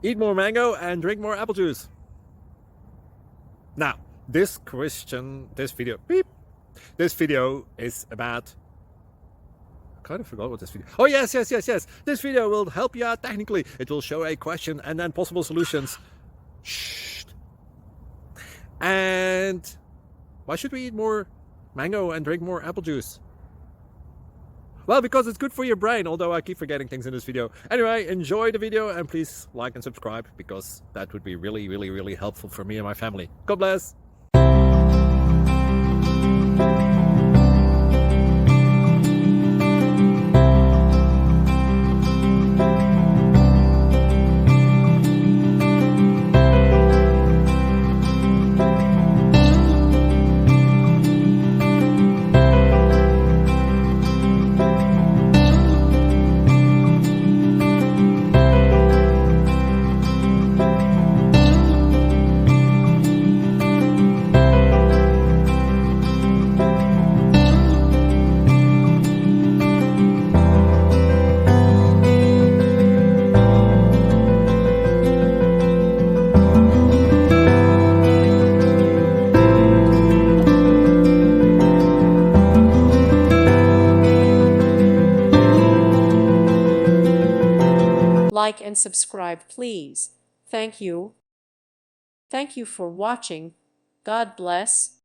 Eat more mango and drink more apple juice. Now, this video is about... I kind of forgot what this video... Oh, yes. This video will help you out technically. It will show a question and then possible solutions. Shh. And why should we eat more mango and drink more apple juice? Well, because it's good for your brain, although I keep forgetting things in this video. Anyway, enjoy the video and please like and subscribe, because that would be really helpful for me and my family. God bless! Like and subscribe, please. Thank you. Thank you for watching. God bless.